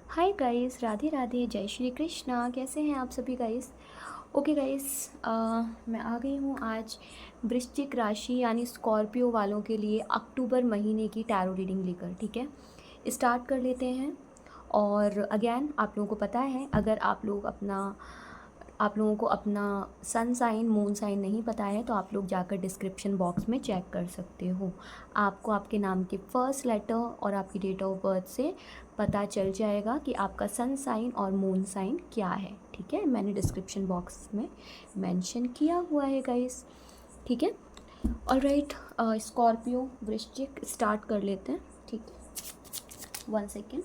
Hi guys, Radhe Radhe, जय श्री कृष्णा। कैसे हैं आप सभी गाइस? ओके गाइस, मैं आ गई हूँ आज वृश्चिक राशि यानी स्कॉर्पियो वालों के लिए अक्टूबर महीने की टैरो रीडिंग लेकर। ठीक है, स्टार्ट कर लेते हैं। और अगेन आप लोगों को पता है, अगर आप लोगों को अपना सन साइन मून साइन नहीं पता है तो आप लोग जाकर डिस्क्रिप्शन बॉक्स में चेक कर सकते हो। आपको आपके नाम के फर्स्ट लेटर और आपकी डेट ऑफ बर्थ से पता चल जाएगा कि आपका सन साइन और मून साइन क्या है। ठीक है, मैंने डिस्क्रिप्शन बॉक्स में मेंशन किया हुआ है गाइस। ठीक है, ऑलराइट। स्कॉर्पियो वृश्चिक स्टार्ट कर लेते हैं। ठीक है, 1 second.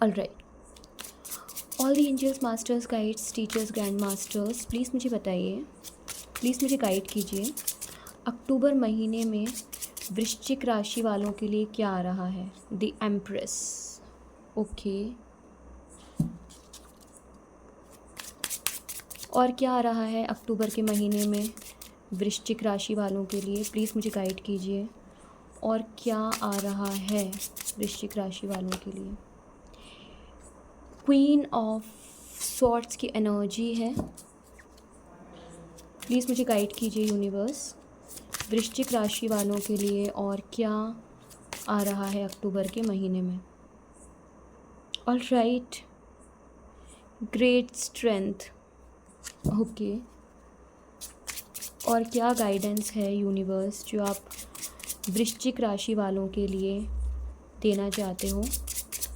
Alright, all the angels, masters, guides, teachers, grand masters, please मुझे बताइए, प्लीज़ मुझे गाइड कीजिए अक्टूबर महीने में वृश्चिक राशि वालों के लिए क्या आ रहा है। The empress. ओके, और क्या आ रहा है अक्टूबर के महीने में वृश्चिक राशि वालों के लिए, प्लीज़ मुझे गाइड कीजिए। और क्या आ रहा है वृश्चिक राशि वालों के लिए। क्वीन ऑफ सॉर्ड्स की एनर्जी है, प्लीज़ मुझे गाइड कीजिए यूनिवर्स वृश्चिक राशि वालों के लिए। और क्या आ रहा है अक्टूबर के महीने में। All right, great strength. Okay, और क्या गाइडेंस है यूनिवर्स जो आप वृश्चिक राशि वालों के लिए देना चाहते हो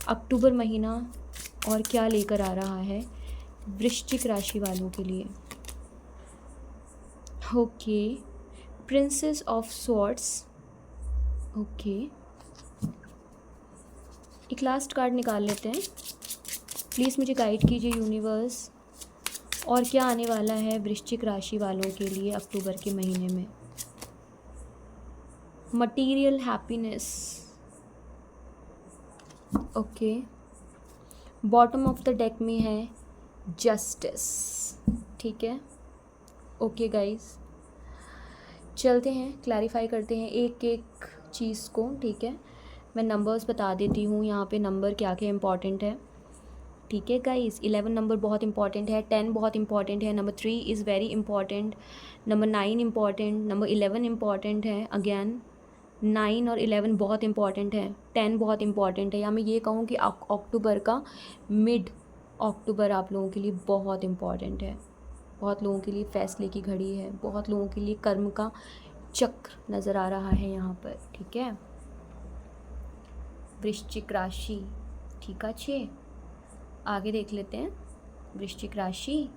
अक्टूबर महीना, और क्या लेकर आ रहा है वृश्चिक राशि वालों के लिए। Okay, princess of swords. Okay, एक लास्ट कार्ड निकाल लेते हैं। प्लीज़ मुझे गाइड कीजिए यूनिवर्स, और क्या आने वाला है वृश्चिक राशि वालों के लिए अक्टूबर के महीने में। Material happiness. Okay, bottom of the deck में है जस्टिस। ठीक है, ओके गाइस, चलते हैं, क्लैरिफाई करते हैं एक एक चीज़ को। ठीक है, मैं नंबर्स बता देती हूँ यहाँ पे, नंबर क्या क्या इंपॉर्टेंट है। ठीक है गाइस, 11 नंबर बहुत इंपॉर्टेंट है, 10 बहुत इंपॉर्टेंट है, number 3 is very important, number 9 important, number 11 important है। अगेन 9 और 11 बहुत इंपॉर्टेंट है, 10 बहुत इंपॉर्टेंट है। या मैं ये कहूँ कि अक्टूबर का मिड अक्टूबर आप लोगों के लिए बहुत इंपॉर्टेंट है। बहुत लोगों के लिए फैसले की घड़ी है, बहुत लोगों के लिए कर्म का चक्र नज़र आ रहा है यहाँ पर। ठीक है, वृश्चिक राशि। ठीक है, आगे देख लेते हैं वृश्चिक राशि।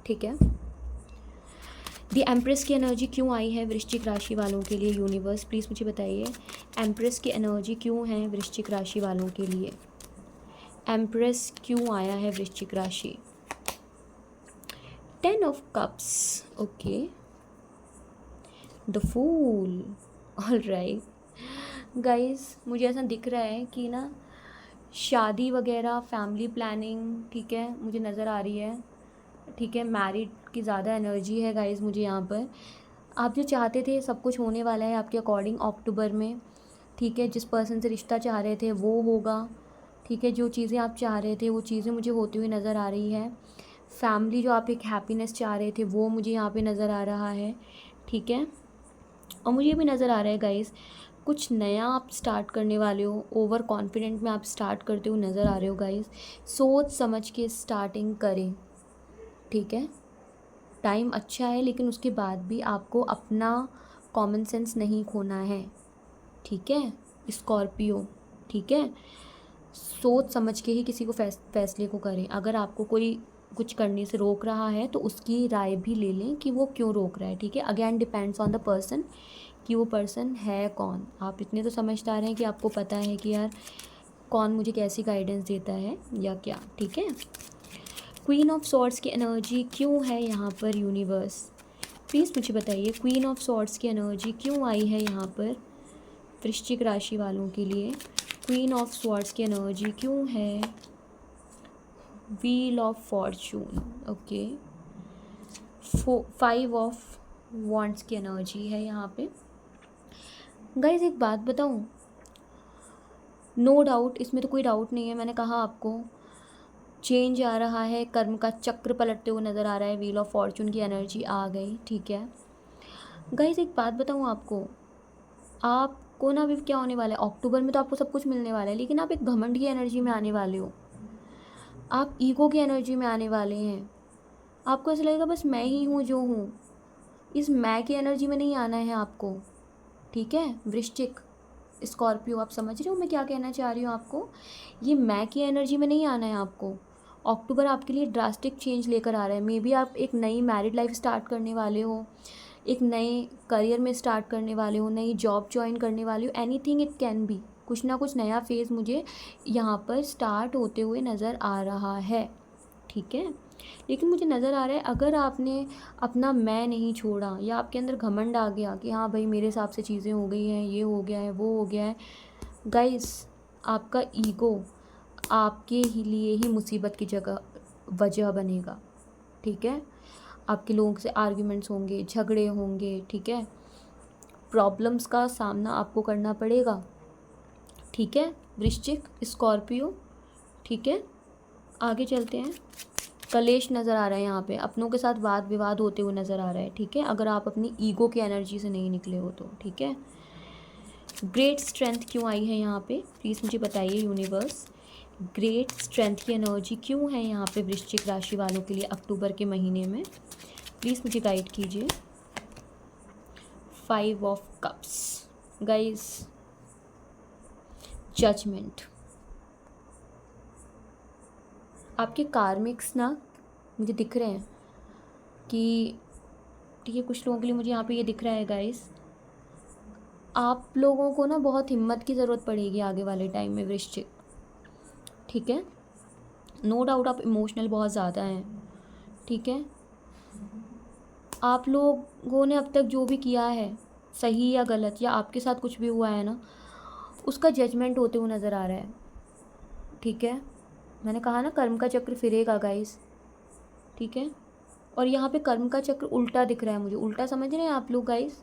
ठीक है, दी एम्प्रेस की एनर्जी क्यों आई है वृश्चिक राशि वालों के लिए यूनिवर्स, प्लीज़ मुझे बताइए एम्प्रेस की एनर्जी क्यों है वृश्चिक राशि वालों के लिए। एम्प्रेस क्यों आया है वृश्चिक राशि। 10 of cups. Okay, the fool. All right guys, मुझे ऐसा दिख रहा है कि ना शादी वगैरह, फैमिली प्लानिंग, ठीक है, मुझे नज़र आ रही है। ठीक है, मैरिड की ज़्यादा एनर्जी है गाइस मुझे यहाँ पर। आप जो चाहते थे सब कुछ होने वाला है आपके अकॉर्डिंग अक्टूबर में। ठीक है, जिस पर्सन से रिश्ता चाह रहे थे वो होगा। ठीक है, जो चीज़ें आप चाह रहे थे वो चीज़ें मुझे होती हुई नज़र आ रही है। फैमिली जो आप एक हैप्पीनेस चाह रहे थे वो मुझे यहाँ पे नज़र आ रहा है। ठीक है, और मुझे भी नज़र आ रहा है गाइस कुछ नया आप स्टार्ट करने वाले हो, ओवर कॉन्फिडेंट में आप स्टार्ट करते हुए नज़र आ रहे हो गाइस। सोच समझ के स्टार्टिंग करें। ठीक है, टाइम अच्छा है लेकिन उसके बाद भी आपको अपना कॉमन सेंस नहीं खोना है। ठीक है स्कॉर्पियो। ठीक है, सोच समझ के ही किसी को फैसले को करें। अगर आपको कोई कुछ करने से रोक रहा है तो उसकी राय भी ले लें कि वो क्यों रोक रहा है। ठीक है, again depends on the person कि वो पर्सन है कौन। आप इतने तो समझदार हैं कि आपको पता है कि यार कौन मुझे कैसी गाइडेंस देता है या क्या। ठीक है, क्वीन ऑफ सॉर्ड्स की एनर्जी क्यों है यहाँ पर यूनिवर्स, प्लीज़ मुझे बताइए क्वीन ऑफ सॉर्ड्स की एनर्जी क्यों आई है यहाँ पर वृश्चिक राशि वालों के लिए। क्वीन ऑफ सॉर्ड्स की एनर्जी क्यों है। Wheel of Fortune. Okay, 5 of wants की एनर्जी है यहाँ पे। गाइज एक बात बताऊँ, नो डाउट, इसमें तो कोई डाउट नहीं है, मैंने कहा आपको चेंज आ रहा है, कर्म का चक्र पलटते हुए नज़र आ रहा है, व्हील ऑफ फॉर्चून की एनर्जी आ गई, ठीक है। गाइज एक बात बताऊँ आपको ना अभी क्या होने वाला है, अक्टूबर में तो आपको सब कुछ मिलने वाला है, लेकिन आप एक घमंड की एनर्जी में आने वाले हो, आप ईगो की एनर्जी में आने वाले हैं। आपको ऐसा लगेगा बस मैं ही हूँ जो हूँ। इस मैं की एनर्जी में नहीं आना है आपको, ठीक है। वृश्चिक, स्कॉर्पियो, आप समझ रहे हो मैं क्या कहना चाह रही हूँ आपको। ये मैं की एनर्जी में नहीं आना है आपको। अक्टूबर आपके लिए ड्रास्टिक चेंज लेकर आ रहा है। मे बी आप एक नई मैरिड लाइफ स्टार्ट करने वाले हो, एक नए करियर में स्टार्ट करने वाले हो, नई जॉब ज्वाइन करने वाले हो, एनीथिंग इट कैन बी। कुछ ना कुछ नया फेज़ मुझे यहाँ पर स्टार्ट होते हुए नज़र आ रहा है, ठीक है। लेकिन मुझे नज़र आ रहा है अगर आपने अपना मैं नहीं छोड़ा या आपके अंदर घमंड आ गया कि हाँ भाई मेरे हिसाब से चीज़ें हो गई हैं, ये हो गया है, वो हो गया है, गाइस आपका ईगो आपके ही लिए ही मुसीबत की वजह बनेगा, ठीक है। आपके लोगों से आर्ग्यूमेंट्स होंगे, झगड़े होंगे, ठीक है। प्रॉब्लम्स का सामना आपको करना पड़ेगा, ठीक है। वृश्चिक, स्कॉर्पियो, ठीक है। आगे चलते हैं। कलेश नज़र आ रहा है यहाँ पे, अपनों के साथ वाद विवाद होते हुए नज़र आ रहा है, ठीक है, अगर आप अपनी ईगो की एनर्जी से नहीं निकले हो तो, ठीक है। ग्रेट स्ट्रेंथ क्यों आई है यहाँ पे, प्लीज़ मुझे बताइए यूनिवर्स। ग्रेट स्ट्रेंथ की एनर्जी क्यों है यहाँ पे वृश्चिक राशि वालों के लिए अक्टूबर के महीने में, प्लीज़ मुझे गाइड कीजिए। 5 ऑफ कप्स, गाइस जजमेंट। आपके कार्मिक्स ना मुझे दिख रहे हैं कि, ठीक है, कुछ लोगों के लिए मुझे यहाँ पे ये दिख रहा है गाइस, आप लोगों को ना बहुत हिम्मत की ज़रूरत पड़ेगी आगे वाले टाइम में वृश्चिक, ठीक है। नो डाउट आप इमोशनल बहुत ज़्यादा हैं, ठीक है। आप लोगों ने अब तक जो भी किया है, सही या गलत, या आपके साथ कुछ भी हुआ है ना, उसका जजमेंट होते हुए नज़र आ रहा है, ठीक है। मैंने कहा ना कर्म का चक्र फिरेगा गाइस, ठीक है। और यहाँ पे कर्म का चक्र उल्टा दिख रहा है मुझे, उल्टा समझ रहे हैं आप लोग गाइस।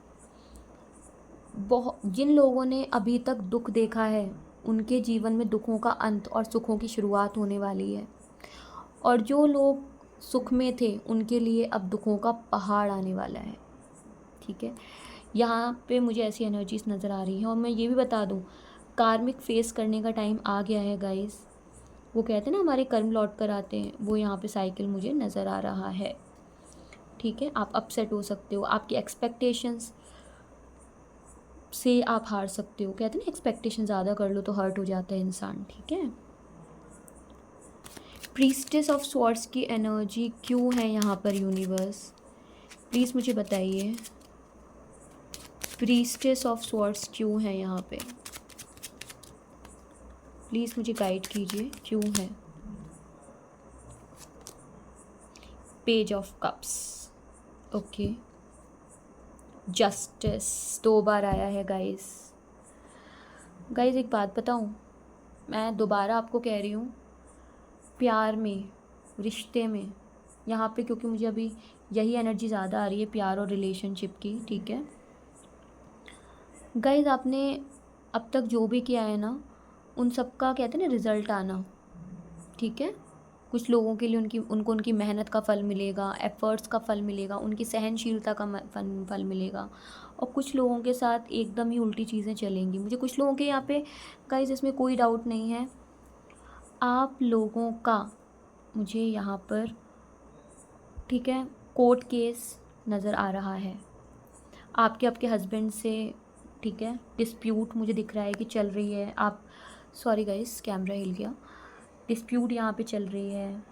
बहुत जिन लोगों ने अभी तक दुख देखा है उनके जीवन में दुखों का अंत और सुखों की शुरुआत होने वाली है, और जो लोग सुख में थे उनके लिए अब दुखों का पहाड़ आने वाला है, ठीक है। यहाँ पे मुझे ऐसी एनर्जीज नज़र आ रही हैं। और मैं ये भी बता दूँ, कार्मिक फेस करने का टाइम आ गया है गाइस। वो कहते हैं ना हमारे कर्म लौट कर आते हैं, वो यहाँ पे साइकिल मुझे नज़र आ रहा है, ठीक है। आप अपसेट हो सकते हो, आपकी एक्सपेक्टेशंस से आप हार सकते हो। कहते हैं ना एक्सपेक्टेशन ज़्यादा कर लो तो हर्ट हो जाता है इंसान, ठीक है। प्रीस्टेस ऑफ स्वॉर्ड्स की एनर्जी क्यों है यहाँ पर यूनिवर्स, प्लीज़ मुझे बताइए। प्रीस्टेस ऑफ स्वॉर्ड्स क्यों है यहाँ पे, प्लीज़ मुझे गाइड कीजिए क्यों है। Page of cups, okay. Justice 2 बार आया है गाइस। गाइस एक बात बताऊँ, मैं दोबारा आपको कह रही हूँ, प्यार में, रिश्ते में, यहाँ पे क्योंकि मुझे अभी यही एनर्जी ज़्यादा आ रही है, प्यार और रिलेशनशिप की, ठीक है। गाइस आपने अब तक जो भी किया है ना, उन सब का कहते हैं ना रिज़ल्ट आना, ठीक है। कुछ लोगों के लिए उनकी मेहनत का फल मिलेगा, एफ़र्ट्स का फल मिलेगा, उनकी सहनशीलता का फल मिलेगा। और कुछ लोगों के साथ एकदम ही उल्टी चीज़ें चलेंगी। मुझे कुछ लोगों के यहाँ पे गाइस, इसमें कोई डाउट नहीं है, आप लोगों का मुझे यहाँ पर, ठीक है, कोर्ट केस नज़र आ रहा है। आपके हस्बैंड से, ठीक है, डिस्प्यूट मुझे दिख रहा है कि चल रही है। आप, सॉरी गाइस कैमरा हिल गया, डिस्प्यूट यहाँ पे चल रही है,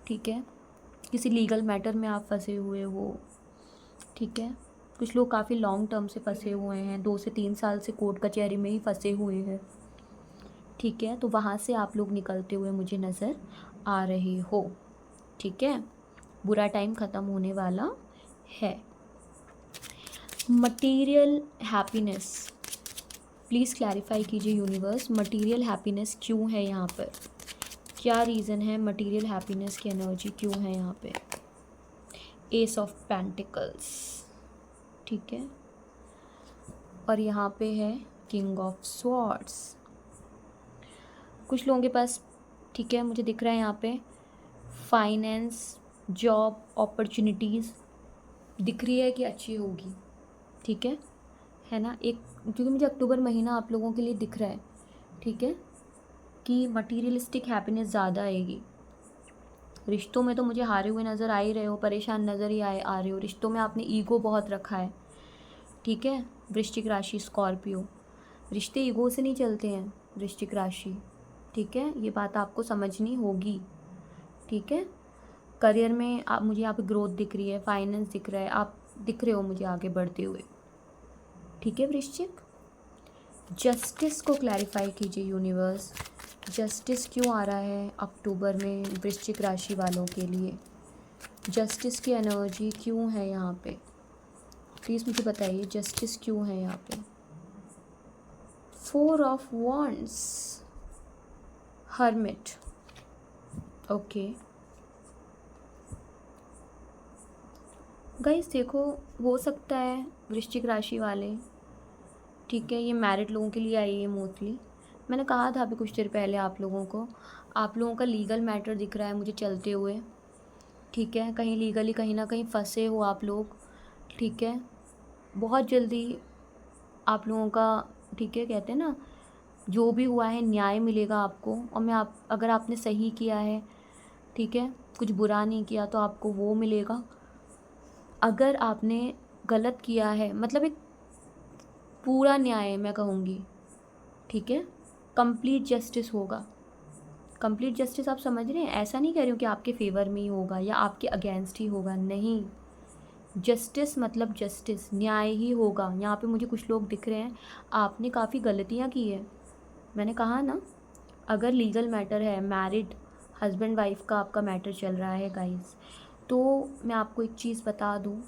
ठीक है। किसी लीगल मैटर में आप फंसे हुए हो, ठीक है। कुछ लोग काफ़ी लॉन्ग टर्म से फंसे हुए हैं, 2 से 3 साल से कोर्ट कचहरी में ही फंसे हुए हैं, ठीक है। तो वहाँ से आप लोग निकलते हुए मुझे नज़र आ रहे हो, ठीक है। बुरा टाइम ख़त्म होने वाला है। मटीरियल हैप्पीनेस, प्लीज़ क्लैरिफाई कीजिए यूनिवर्स, मटीरियल हैप्पीनेस क्यों है यहाँ पर, क्या रीज़न है, मटीरियल हैप्पीनेस की एनर्जी क्यों है यहाँ पे। एस ऑफ पेंटिकल्स, ठीक है। और यहाँ पे है किंग ऑफ स्वॉर्ड्स। कुछ लोगों के पास, ठीक है, मुझे दिख रहा है यहाँ पे फाइनेंस, जॉब अपॉर्चुनिटीज़ दिख रही है कि अच्छी होगी, ठीक है ना। एक क्योंकि मुझे अक्टूबर महीना आप लोगों के लिए दिख रहा है, ठीक है, कि मटीरियलिस्टिक हैप्पीनेस ज़्यादा आएगी। रिश्तों में तो मुझे हारे हुए नज़र आ ही रहे हो, परेशान नज़र ही आ रहे हो। रिश्तों में आपने ईगो बहुत रखा है, ठीक है। वृश्चिक राशि स्कॉर्पियो, रिश्ते ईगो से नहीं चलते हैं वृश्चिक राशि, ठीक है। ये बात आपको समझनी होगी, ठीक है। करियर में आप, मुझे यहाँ पे ग्रोथ दिख रही है, फाइनेंस दिख रहा है, आप दिख रहे हो मुझे आगे बढ़ते हुए, ठीक है। वृश्चिक, जस्टिस को क्लैरिफाई कीजिए यूनिवर्स, जस्टिस क्यों आ रहा है अक्टूबर में वृश्चिक राशि वालों के लिए, जस्टिस की एनर्जी क्यों है यहाँ पे, प्लीज़ मुझे बताइए जस्टिस क्यों है यहाँ पे। 4 of wands, hermit, okay guys. देखो, हो सकता है वृश्चिक राशि वाले, ठीक है, ये मैरिड लोगों के लिए आई है मोस्टली। मैंने कहा था अभी कुछ देर पहले आप लोगों को, आप लोगों का लीगल मैटर दिख रहा है मुझे चलते हुए, ठीक है। कहीं लीगली कहीं ना कहीं फंसे हो आप लोग, ठीक है। बहुत जल्दी आप लोगों का, ठीक है, कहते हैं ना, जो भी हुआ है न्याय मिलेगा आपको। और मैं आप, अगर आपने सही किया है, ठीक है, कुछ बुरा नहीं किया, तो आपको वो मिलेगा। अगर आपने गलत किया है, मतलब एक पूरा न्याय मैं कहूँगी, ठीक है, कंप्लीट जस्टिस होगा। कंप्लीट जस्टिस आप समझ रहे हैं, ऐसा नहीं कह रही हूँ कि आपके फेवर में ही होगा या आपके अगेंस्ट ही होगा, नहीं। जस्टिस मतलब जस्टिस, न्याय ही होगा। यहाँ पे मुझे कुछ लोग दिख रहे हैं, आपने काफ़ी गलतियाँ की है। मैंने कहा ना, अगर लीगल मैटर है, मैरिड हस्बैंड वाइफ का आपका मैटर चल रहा है गाइस, तो मैं आपको एक चीज़ बता दूँ,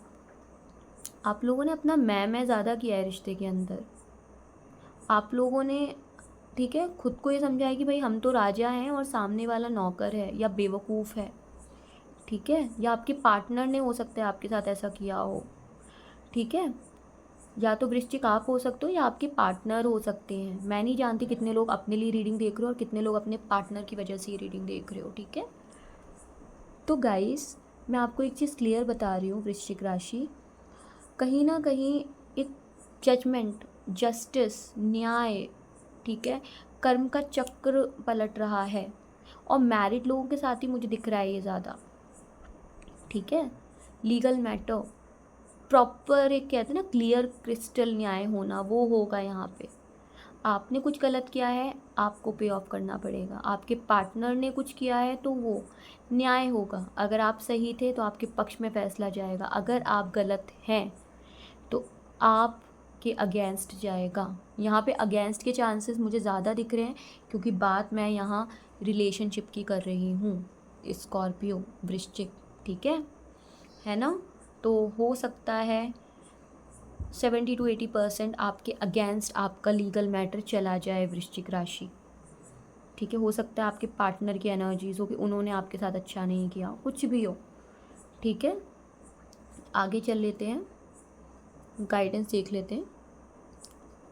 आप लोगों ने अपना मैं ज़्यादा किया है रिश्ते के अंदर। आप लोगों ने, ठीक है, खुद को ये समझा है कि भाई हम तो राजा हैं और सामने वाला नौकर है या बेवकूफ़ है, ठीक है। या आपके पार्टनर ने हो सकता है आपके साथ ऐसा किया हो, ठीक है। या तो वृश्चिक आप हो सकते हो या आपके पार्टनर हो सकते हैं। मैं नहीं जानती कितने लोग अपने लिए रीडिंग देख रहे हो और कितने लोग अपने पार्टनर की वजह से ये रीडिंग देख रहे हो, ठीक है। तो गाइस, मैं आपको एक चीज़ क्लियर बता रही हूँ, वृश्चिक राशि, कहीं ना कहीं एक जजमेंट, जस्टिस, न्याय, ठीक है, कर्म का चक्र पलट रहा है। और मैरिड लोगों के साथ ही मुझे दिख रहा है ये ज़्यादा, ठीक है। लीगल मैटर प्रॉपर, एक कहते हैं ना क्लियर क्रिस्टल न्याय होना, वो होगा यहाँ पे। आपने कुछ गलत किया है, आपको पे ऑफ करना पड़ेगा। आपके पार्टनर ने कुछ किया है तो वो न्याय होगा। अगर आप सही थे तो आपके पक्ष में फैसला जाएगा, अगर आप गलत हैं तो आपके अगेंस्ट जाएगा। यहाँ पे अगेंस्ट के चांसेस मुझे ज़्यादा दिख रहे हैं, क्योंकि बात मैं यहाँ रिलेशनशिप की कर रही हूँ, स्कॉर्पियो वृश्चिक, ठीक है ना। तो हो सकता है 70 to 80% आपके अगेंस्ट आपका लीगल मैटर चला जाए वृश्चिक राशि, ठीक है। हो सकता है आपके पार्टनर की एनर्जीज हो कि उन्होंने आपके साथ अच्छा नहीं किया, कुछ भी हो, ठीक है। आगे चल लेते हैं, गाइडेंस देख लेते हैं।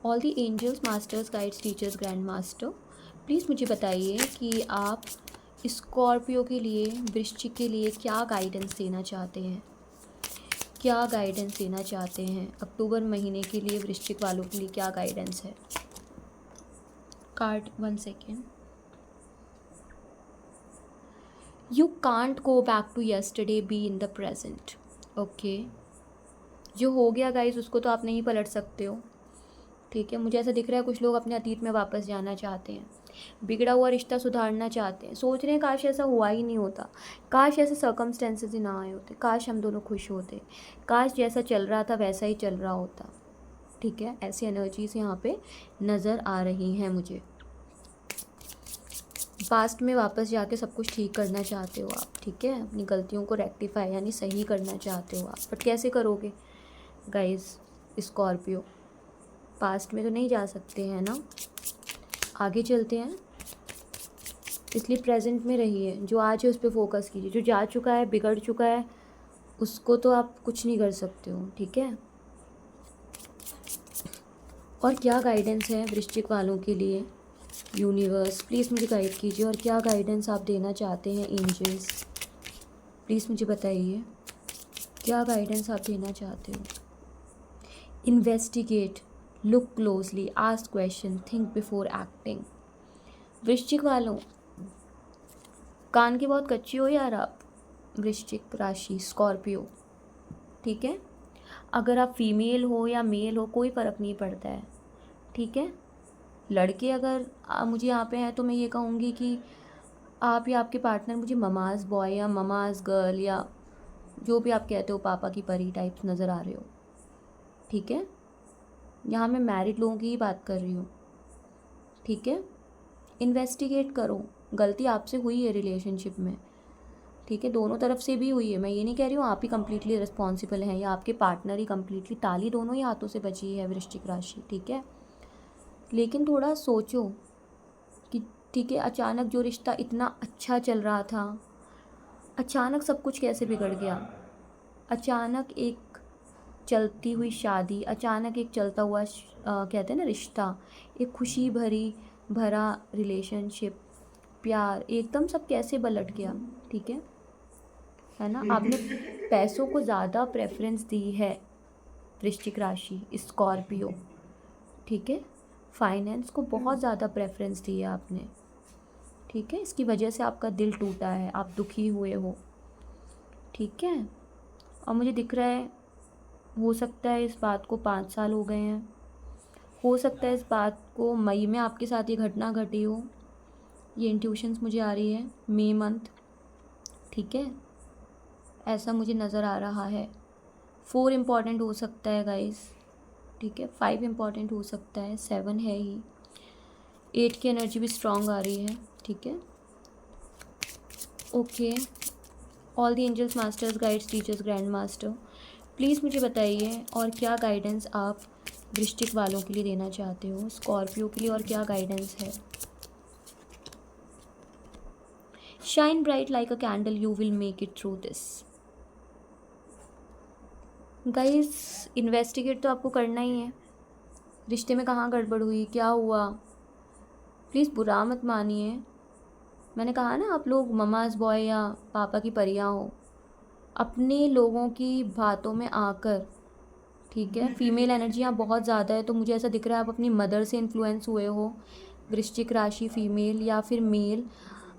All the angels, masters, guides, teachers, grand master, please मुझे बताइए कि आप स्कॉर्पियो के लिए, वृश्चिक के लिए क्या गाइडेंस देना चाहते हैं, क्या गाइडेंस देना चाहते हैं अक्टूबर महीने के लिए वृश्चिक वालों के लिए, क्या गाइडेंस है। Card 1 second. You can't go back to yesterday, be in the present, okay. जो हो गया गाइस उसको तो आप नहीं पलट सकते हो, ठीक है। मुझे ऐसा दिख रहा है कुछ लोग अपने अतीत में वापस जाना चाहते हैं, बिगड़ा हुआ रिश्ता सुधारना चाहते हैं, सोच रहे हैं काश ऐसा हुआ ही नहीं होता, काश ऐसे सर्कमस्टेंसेस ही ना आए होते, काश हम दोनों खुश होते, काश जैसा चल रहा था वैसा ही चल रहा होता, ठीक है। ऐसी एनर्जीज यहाँ पे नज़र आ रही हैं मुझे। पास्ट में वापस जाके सब कुछ ठीक करना चाहते हो आप, ठीक है, अपनी गलतियों को रेक्टिफाई यानी सही करना चाहते हो आप, बट कैसे करोगे गाइस स्कॉर्पियो, पास्ट में तो नहीं जा सकते हैं ना। आगे चलते हैं, इसलिए प्रेजेंट में रहिए, जो आज है उस पर फोकस कीजिए। जो जा चुका है, बिगड़ चुका है, उसको तो आप कुछ नहीं कर सकते हो, ठीक है। और क्या गाइडेंस है वृश्चिक वालों के लिए? यूनिवर्स प्लीज़ मुझे गाइड कीजिए, और क्या गाइडेंस आप देना चाहते हैं एंजल्स, प्लीज़ मुझे बताइए क्या गाइडेंस आप देना चाहते हो? Investigate, look closely, ask question, think before acting. वृश्चिक वालों, कान के बहुत कच्चे हो यार आप। वृश्चिक राशि, स्कॉर्पियो, ठीक है। अगर आप फीमेल हो या मेल हो कोई फ़र्क नहीं पड़ता है, ठीक है। लड़के अगर मुझे यहाँ पे हैं तो मैं ये कहूँगी कि आप या आपके पार्टनर मुझे ममाज बॉय या ममाज गर्ल या जो भी आप कहते हो पापा की परी टाइप्स नज़र आ रहे हो, ठीक है। यहाँ मैं मैरिड लोगों की ही बात कर रही हूँ, ठीक है। इन्वेस्टिगेट करो, गलती आपसे हुई है रिलेशनशिप में, ठीक है, दोनों तरफ से भी हुई है। मैं ये नहीं कह रही हूँ आप ही कम्प्लीटली रिस्पॉन्सिबल हैं या आपके पार्टनर ही कम्प्लीटली, ताली दोनों ही हाथों से बची है वृश्चिक राशि, ठीक है। लेकिन थोड़ा सोचो कि ठीक है, अचानक जो रिश्ता इतना अच्छा चल रहा था, अचानक सब कुछ कैसे बिगड़ गया। अचानक एक चलती हुई शादी, अचानक एक चलता हुआ कहते हैं ना रिश्ता, एक खुशी भरा रिलेशनशिप, प्यार, एकदम सब कैसे पलट गया, ठीक है ना। आपने पैसों को ज़्यादा प्रेफरेंस दी है वृश्चिक राशि, स्कॉर्पियो, ठीक है। फाइनेंस को बहुत ज़्यादा प्रेफरेंस दी है आपने, ठीक है। इसकी वजह से आपका दिल टूटा है, आप दुखी हुए हो, ठीक है। और मुझे दिख रहा है हो सकता है इस बात को 5 साल हो गए हैं, हो सकता है इस बात को मई में आपके साथ ये घटना घटी हो, ये इंट्यूशंस मुझे आ रही है, मई मंथ, ठीक है, ऐसा मुझे नज़र आ रहा है। 4 इम्पॉर्टेंट हो सकता है गाइस, ठीक है, 5 इम्पॉर्टेंट हो सकता है, 7 है ही, 8 की एनर्जी भी स्ट्रॉन्ग आ रही है, ठीक है। Okay, all the angels, masters, guides, teachers, grand master, please मुझे बताइए और क्या गाइडेंस आप वृश्चिक वालों के लिए देना चाहते हो, स्कॉर्पियो के लिए, और क्या गाइडेंस है? Shine bright like a candle, you will make it through this. Guys, investigate तो आपको करना ही है, रिश्ते में कहाँ गड़बड़ हुई, क्या हुआ, प्लीज़ बुरा मत मानिए। मैंने कहा ना आप लोग ममाज बॉय या पापा की परियां हो, अपने लोगों की बातों में आकर, ठीक है। फीमेल एनर्जी यहाँ बहुत ज़्यादा है, तो मुझे ऐसा दिख रहा है आप अपनी मदर से इन्फ्लुएंस हुए हो, वृश्चिक राशि फीमेल या फिर मेल,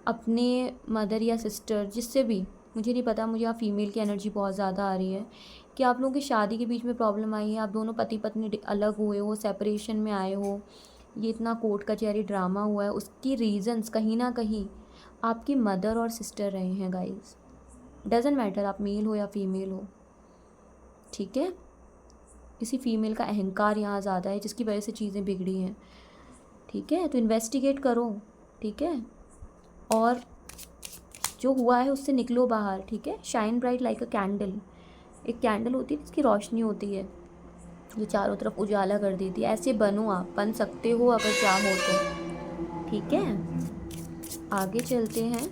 अपने मदर या सिस्टर, जिससे भी, मुझे नहीं पता, मुझे यहाँ फीमेल की एनर्जी बहुत ज़्यादा आ रही है कि आप लोगों की शादी के बीच में प्रॉब्लम आई है, आप दोनों पति पत्नी अलग हुए हो, सेपरेशन में आए हो, ये इतना कोर्ट कचहरी ड्रामा हुआ है, उसकी रीजंस कहीं ना कहीं आपकी मदर और सिस्टर रहे हैं गाइस। डजेंट मैटर आप मेल हो या फीमेल हो, ठीक है। किसी फीमेल का अहंकार यहाँ ज़्यादा है जिसकी वजह से चीज़ें बिगड़ी हैं, ठीक है। तो इन्वेस्टिगेट करो, ठीक है, और जो हुआ है उससे निकलो बाहर, ठीक है। शाइन ब्राइट लाइक अ कैंडल, एक कैंडल होती है जिसकी रोशनी होती है जो चारों तरफ उजाला कर देती है, ऐसे बनो, आप बन सकते हो अगर चाहो तो, ठीक है। आगे चलते हैं।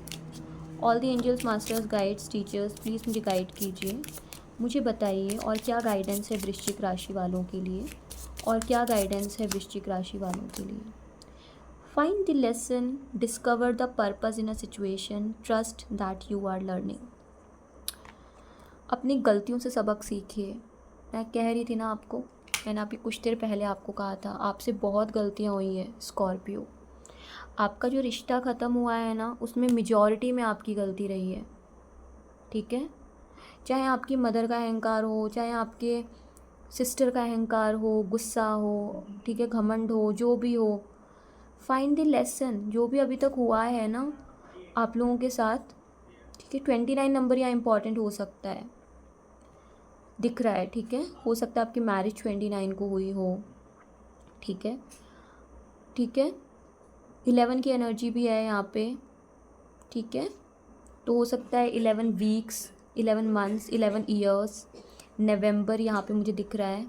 All the angels, masters, guides, teachers, please मुझे गाइड कीजिए, मुझे बताइए और क्या गाइडेंस है वृश्चिक राशि वालों के लिए, और क्या गाइडेंस है वृश्चिक राशि वालों के लिए। Find the lesson, discover the purpose in a situation, trust that you are learning. अपनी गलतियों से सबक सीखिए। मैं कह रही थी ना आपको, मैंने अभी कुछ देर पहले आपको कहा था आपसे बहुत गलतियाँ हुई हैं स्कॉर्पियो। आपका जो रिश्ता ख़त्म हुआ है ना, उसमें मेजॉरिटी में आपकी गलती रही है, ठीक है। चाहे आपकी मदर का अहंकार हो, चाहे आपके सिस्टर का अहंकार हो, गुस्सा हो, ठीक है, घमंड हो, जो भी हो, फाइंड द लेसन। जो भी अभी तक हुआ है ना आप लोगों के साथ, ठीक है, 29 नंबर यहाँ इंपॉर्टेंट हो सकता है, दिख रहा है, ठीक है। हो सकता है आपकी मैरिज 29 को हुई हो, ठीक है, ठीक है। 11 की एनर्जी भी है यहाँ पे, ठीक है। तो हो सकता है 11 वीक्स, 11 मंथ्स, 11 ईयर्स, नवंबर यहाँ पे मुझे दिख रहा है,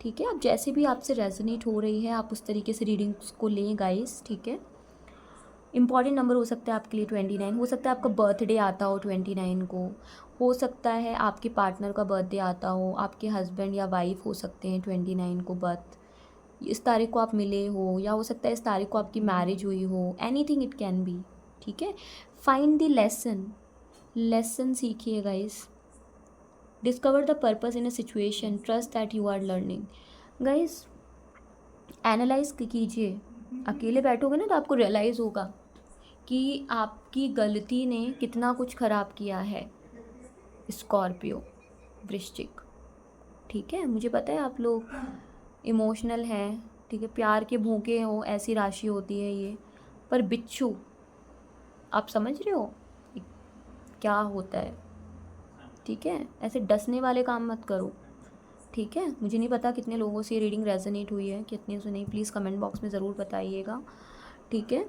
ठीक है। आप जैसे भी आपसे रेजोनेट हो रही है आप उस तरीके से रीडिंग्स को लें गाइस, ठीक है। इंपॉर्टेंट नंबर हो सकता है आपके लिए 29, हो सकता है आपका बर्थडे आता हो 29 को, हो सकता है आपके पार्टनर का बर्थडे आता हो, आपके हस्बैंड या वाइफ हो सकते हैं 29 को बर्थ, इस तारीख को आप मिले हो, या हो सकता है इस तारीख को आपकी मैरिज हुई हो, एनीथिंग इट कैन बी। ठीक है, फाइंड द लेसन सीखिए guys. Discover the purpose in a situation, trust that you are learning. Guys analyse कीजिए, अकेले बैठोगे ना तो आपको रियलाइज़ होगा कि आपकी गलती ने कितना कुछ ख़राब किया है। स्कॉर्पियो, वृश्चिक, ठीक है, मुझे पता है आप लोग इमोशनल हैं, ठीक है, प्यार के भूखे हो, ऐसी राशि होती है ये। पर बिच्छू, आप समझ रहे हो क्या होता है? ठीक है, ऐसे डसने वाले काम मत करो। ठीक है, मुझे नहीं पता कितने लोगों से ये रीडिंग रेजोनेट हुई है, कितने से नहीं, प्लीज़ कमेंट बॉक्स में ज़रूर बताइएगा। ठीक है,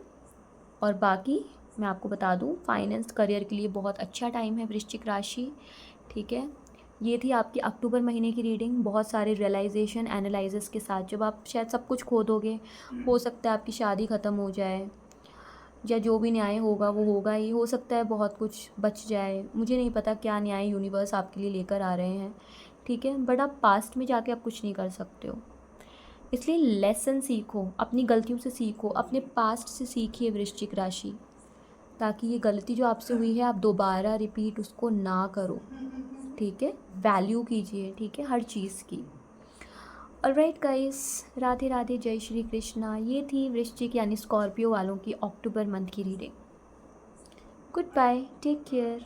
और बाकी मैं आपको बता दूँ, फाइनेंस करियर के लिए बहुत अच्छा टाइम है वृश्चिक राशि। ठीक है, ये थी आपकी अक्टूबर महीने की रीडिंग, बहुत सारे रियलाइजेशन एनालिसिस के साथ। जब आप शायद सब कुछ खो दोगे, हो सकता है आपकी शादी ख़त्म हो जाए, या जो भी न्याय होगा वो होगा ही, हो सकता है बहुत कुछ बच जाए, मुझे नहीं पता क्या न्याय यूनिवर्स आपके लिए लेकर आ रहे हैं। ठीक है, बट आप पास्ट में जाके आप कुछ नहीं कर सकते हो, इसलिए लेसन सीखो, अपनी गलतियों से सीखो, अपने पास्ट से सीखिए वृश्चिक राशि, ताकि ये गलती जो आपसे हुई है आप दोबारा रिपीट उसको ना करो। ठीक है, वैल्यू कीजिए, ठीक है, हर चीज़ की। ऑलराइट गाइस, राधे राधे, जय श्री कृष्णा। ये थी वृश्चिक यानी स्कॉर्पियो वालों की अक्टूबर मंथ की reading. Goodbye, take care.